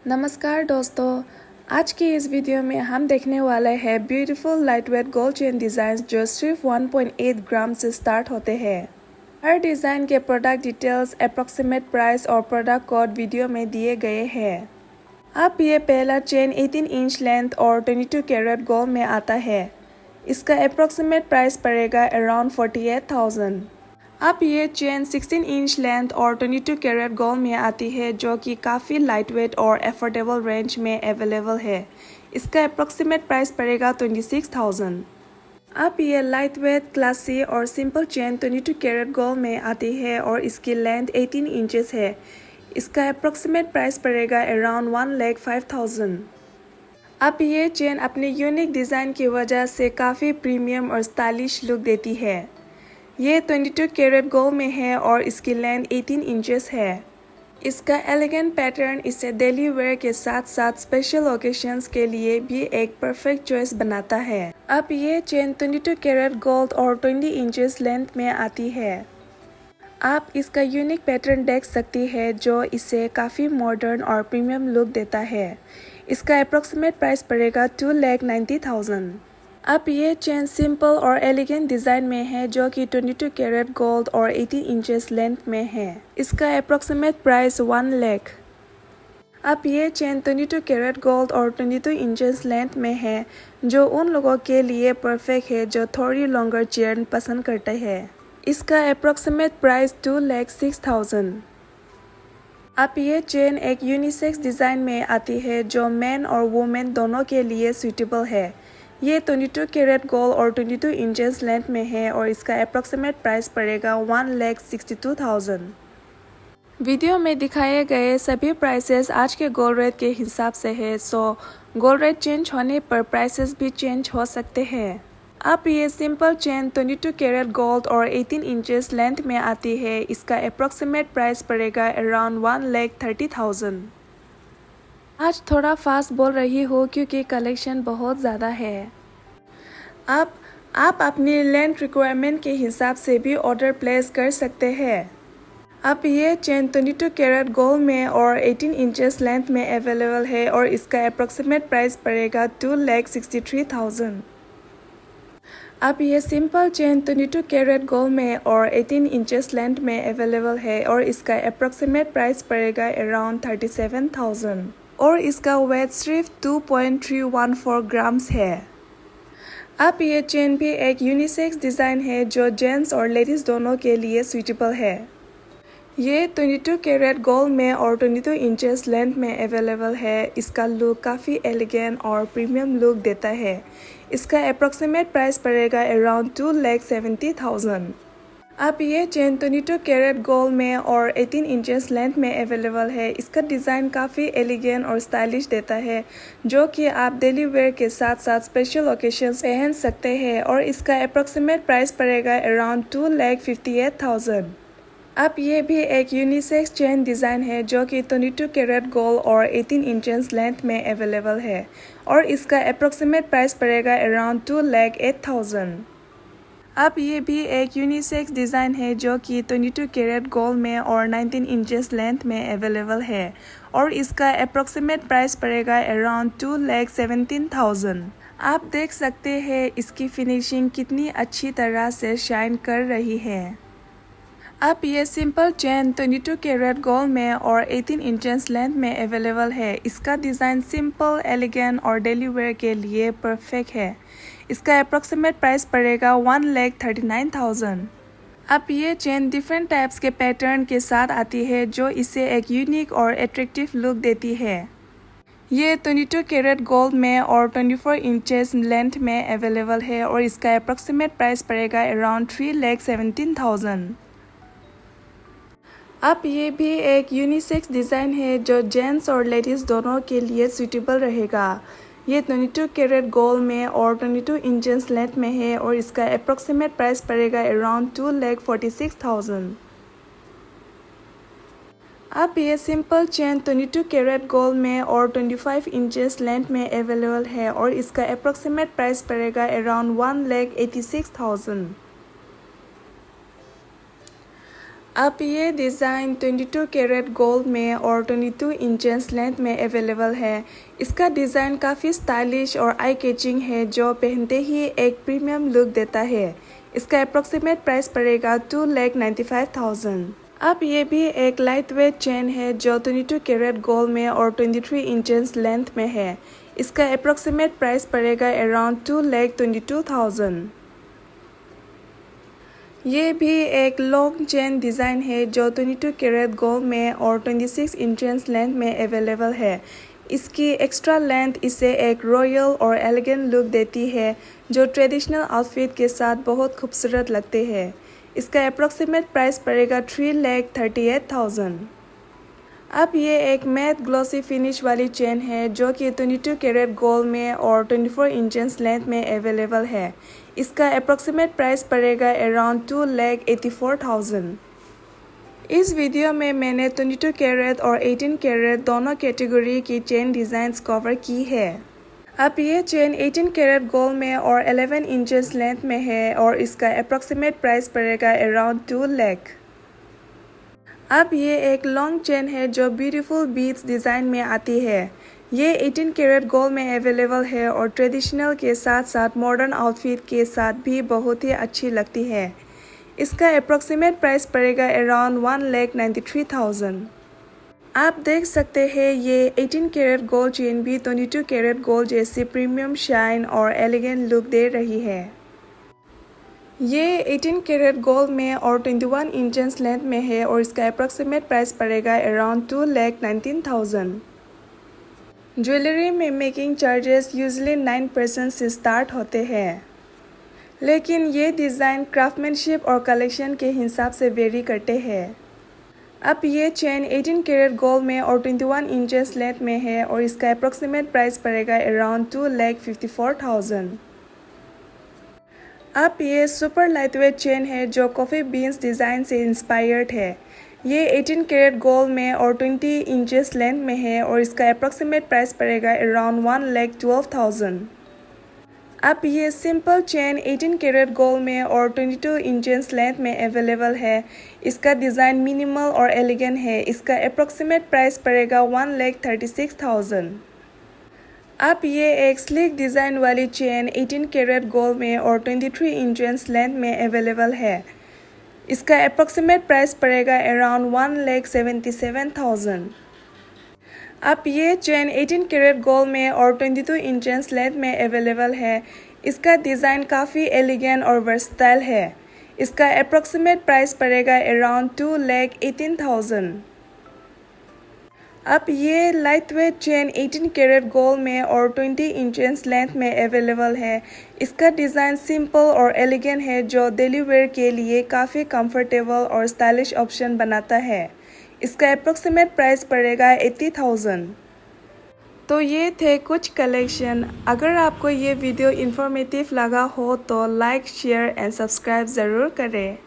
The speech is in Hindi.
नमस्कार दोस्तों, आज की इस वीडियो में हम देखने वाले हैं beautiful lightweight gold chain design जो सिर्फ 1.8 ग्राम से स्टार्ट होते हैं। हर डिज़ाइन के प्रोडक्ट डिटेल्स, अप्रॉक्सीमेट प्राइस और प्रोडक्ट कोड वीडियो में दिए गए हैं। अब ये पहला चेन 18 इंच लेंथ और 22 कैरेट गोल्ड में आता है। इसका अप्रॉक्सीमेट प्राइस पड़ेगा अराउंड 48,000। अब ये चेन 16 इंच लेंथ और 22 कैरेट गोल्ड में आती है जो कि काफ़ी लाइटवेट और अफोर्डेबल रेंज में अवेलेबल है। इसका अप्रॉक्सीमेट प्राइस पड़ेगा 26,000। अब ये लाइटवेट, क्लासी और सिंपल चेन 22 कैरेट गोल्ड में आती है और इसकी लेंथ 18 इंचेस है। इसका अप्रॉक्सीमेट प्राइस पड़ेगा अराउंड 1,05,000। अब ये चेन अपने यूनिक डिज़ाइन की वजह से काफ़ी प्रीमियम और स्टाइलिश लुक देती है। ये 22 कैरेट गोल्ड में है और इसकी लेंथ 18 इंचेस है। इसका एलिगेंट पैटर्न इसे डेली वेयर के साथ साथ स्पेशल ओकेशंस के लिए भी एक परफेक्ट चॉइस बनाता है। अब ये चेन 22 कैरेट गोल्ड और 20 इंचेस लेंथ में आती है। आप इसका यूनिक पैटर्न देख सकती है जो इसे काफ़ी मॉडर्न और प्रीमियम लुक देता है। इसका अप्रॉक्सीमेट प्राइस पड़ेगा 2,90,000। अब ये चेन सिंपल और एलिगेंट डिज़ाइन में है जो कि 22 कैरेट गोल्ड और 18 इंचेस लेंथ में है। इसका अप्रॉक्सीमेट प्राइस 1 लाख। अब ये चेन 22 कैरेट गोल्ड और 22 इंचेस लेंथ में है जो उन लोगों के लिए परफेक्ट है जो थोड़ी लॉन्गर चेन पसंद करते हैं। इसका अप्रॉक्सीमेट प्राइस 2,06,000। अब ये चेन एक यूनिसेक्स डिज़ाइन में आती है जो मैन और वुमेन दोनों के लिए सूटेबल है। ये 22 कैरेट गोल्ड और 22 इंचेस लेंथ में है और इसका अप्रॉक्सीमेट प्राइस पड़ेगा 1,62,000। वीडियो में दिखाए गए सभी प्राइसेस आज के गोल्ड रेट के हिसाब से है, सो गोल्ड रेट चेंज होने पर प्राइसेस भी चेंज हो सकते हैं। अब ये सिंपल चेन 22 कैरेट गोल्ड और 18 इंचेस लेंथ में आती है। इसका अप्रॉक्सीमेट प्राइस पड़ेगा अराउंड 1,30,000। आज थोड़ा फास्ट बोल रही हूँ क्योंकि कलेक्शन बहुत ज़्यादा है। अब आप अपनी लेंथ रिक्वायरमेंट के हिसाब से भी ऑर्डर प्लेस कर सकते हैं। अब ये चेन 22 कैरेट गोल्ड में और 18 इंचेस लेंथ में अवेलेबल है और इसका अप्रॉक्सीमेट प्राइस पड़ेगा 2,63,000। अब ये सिंपल चेन 22 कैरेट गोल्ड में और 18 इंचेस लेंथ में अवेलेबल है और इसका अप्रॉक्सीमेट प्राइस पड़ेगा अराउंड 37,000 और इसका वेट सिर्फ 2.314 ग्राम्स है। अब ये चेन भी एक यूनिसेक्स डिज़ाइन है जो जेंट्स और लेडीज़ दोनों के लिए सूटेबल है। ये 22 कैरेट गोल्ड में और 22 इंचेस लेंथ में अवेलेबल है। इसका लुक काफ़ी एलिगेंट और प्रीमियम लुक देता है। इसका अप्रॉक्सीमेट प्राइस पड़ेगा अराउंड 2,70,000। अब ये चेन 22 कैरेट गोल्ड में और 18 इंचेस लेंथ में अवेलेबल है। इसका डिज़ाइन काफ़ी एलिगेंट और स्टाइलिश देता है जो कि आप डेली वेयर के साथ साथ स्पेशल ओकेशंस पहन सकते हैं और इसका अप्रॉक्सीमेट प्राइस पड़ेगा अराउंड 2,58,000। अब ये भी एक यूनिसेक्स चेन डिज़ाइन है जो कि 22 कैरेट गोल्ड और 18 इंचेस लेंथ में अवेलेबल है और इसका अप्रॉक्सीमेट प्राइस पड़ेगा अराउंड 2,08,000। अब ये भी एक यूनिसेक्स डिज़ाइन है जो कि 22 कैरेट गोल्ड में और 19 इंचेस लेंथ में अवेलेबल है और इसका अप्रॉक्सीमेट प्राइस पड़ेगा अराउंड 2,17,000। आप देख सकते हैं इसकी फिनिशिंग कितनी अच्छी तरह से शाइन कर रही है। अब ये सिंपल चेन 22 कैरेट गोल्ड में और 18 इंचेस लेंथ में अवेलेबल है। इसका डिज़ाइन सिंपल, एलिगेंट और डेली वेयर के लिए परफेक्ट है। इसका अप्रॉक्सीमेट प्राइस पड़ेगा 1,39,000। अब ये चेन डिफरेंट टाइप्स के पैटर्न के साथ आती है जो इसे एक यूनिक और अट्रैक्टिव लुक देती है। ये 22 कैरेट गोल्ड में और 24 इंचेस लेंथ में अवेलेबल है और इसका अप्रॉक्सीमेट प्राइस पड़ेगा अराउंड 3,17,000। अब ये भी एक यूनिसेक्स डिज़ाइन है जो जेंट्स और लेडीज़ दोनों के लिए सूटेबल रहेगा। ये 22 कैरेट गोल्ड में और 22 इंचेस लेंथ में है और इसका अप्रॉक्सीमेट प्राइस पड़ेगा अराउंड 2,46,000। अब ये सिंपल चेन 22 कैरेट गोल्ड में और 25 इंचेस लेंथ में अवेलेबल है और इसका अप्रॉक्सीमेट प्राइस पड़ेगा अराउंड 1,86,000। अब ये डिज़ाइन 22 कैरेट गोल्ड में और 22 इंचेस लेंथ में अवेलेबल है। इसका डिज़ाइन काफ़ी स्टाइलिश और आई कैचिंग है जो पहनते ही एक प्रीमियम लुक देता है। इसका अप्रॉक्सीमेट प्राइस पड़ेगा 2,95,000। अब ये भी एक लाइट वेट चेन है जो 22 कैरेट गोल्ड में और 23 इंचेस लेंथ में है। इसका अप्रॉक्सीमेट प्राइस पड़ेगा अराउंड 2,22,000। ये भी एक लॉन्ग चेन डिज़ाइन है जो 22 कैरेट गोल्ड में और 26 इंचेस लेंथ में अवेलेबल है। इसकी एक्स्ट्रा लेंथ इसे एक रॉयल और एलिगेंट लुक देती है जो ट्रेडिशनल आउटफिट के साथ बहुत खूबसूरत लगते हैं। इसका अप्रॉक्सीमेट प्राइस पड़ेगा 3,38,000। अब ये एक मैट ग्लॉसी फिनिश वाली चेन है जो कि 22 कैरेट गोल्ड में और 24 इंचेस लेंथ में अवेलेबल है। इसका अप्रॉक्सीमेट प्राइस पड़ेगा अराउंड 2,84,000। इस वीडियो में मैंने 22 कैरेट और 18 कैरेट दोनों कैटेगरी की चेन डिज़ाइंस कवर की है। अब ये चेन 18 कैरेट गोल्ड में और 11 इंचेस लेंथ में है और इसका अप्रॉक्सीमेट प्राइस पड़ेगा अराउंड 2 लाख। अब ये एक लॉन्ग चेन है जो ब्यूटीफुल बीड्स डिज़ाइन में आती है। ये 18 कैरेट गोल्ड में अवेलेबल है और ट्रेडिशनल के साथ साथ मॉडर्न आउटफिट के साथ भी बहुत ही अच्छी लगती है। इसका अप्रॉक्सीमेट प्राइस पड़ेगा अराउंड 1,93,000। आप देख सकते हैं ये 18 कैरेट गोल्ड चेन भी 22 कैरेट गोल्ड जैसी प्रीमियम शाइन और एलिगेंट लुक दे रही है। ये 18 कैरेट गोल्ड में और 21 इंचेस लेंथ में है और इसका अप्रॉक्सीमेट प्राइस पड़ेगा अराउंड 2,19,000। ज्वेलरी में मेकिंग चार्जेस यूजुअली 9% से स्टार्ट होते हैं, लेकिन ये डिज़ाइन क्राफ्टमैनशिप और कलेक्शन के हिसाब से वेरी करते हैं। अब ये चेन 18 कैरेट गोल्ड में और 21 इंचेस लेंथ में है और इसका अप्रॉक्सीमेट प्राइस पड़ेगा अराउंड 2,54,000। अब ये सुपर लाइटवेट चेन है जो कॉफ़ी बीन्स डिज़ाइन से इंस्पायर्ड है। ये 18 कैरेट गोल्ड में और 20 इंचेस लेंथ में है और इसका अप्रॉक्सीमेट प्राइस पड़ेगा अराउंड 1,12,000। अब ये सिंपल चेन 18 कैरेट गोल्ड में और 22 इंचेस लेंथ में अवेलेबल है। इसका डिज़ाइन मिनिमल और एलिगेंट है। इसका अप्रॉक्सीमेट प्राइस पड़ेगा 1,36,000। अब ये एक स्लिक डिज़ाइन वाली चेन 18 कैरेट गोल्ड में और 23 इंचेस लेंथ में अवेलेबल है। इसका अप्रॉक्सीमेट प्राइस पड़ेगा अराउंड 1,77,000। अब ये चेन 18 कैरेट गोल्ड में और 22 इंचेस लेंथ में अवेलेबल है। इसका डिज़ाइन काफ़ी एलिगेंट और वर्सटाइल है। इसका अप्रॉक्सीमेट प्राइस पड़ेगा अराउंड 2,18,000। अब ये light weight chain 18 carat gold में और 20 इंचेस लेंथ में अवेलेबल है। इसका डिज़ाइन सिंपल और एलिगेंट है जो डेली वेयर के लिए काफ़ी कंफर्टेबल और स्टाइलिश ऑप्शन बनाता है। इसका अप्रॉक्सीमेट प्राइस पड़ेगा 80,000। तो ये थे कुछ कलेक्शन। अगर आपको ये वीडियो इन्फॉर्मेटिव लगा हो तो लाइक, शेयर एंड सब्सक्राइब ज़रूर करें।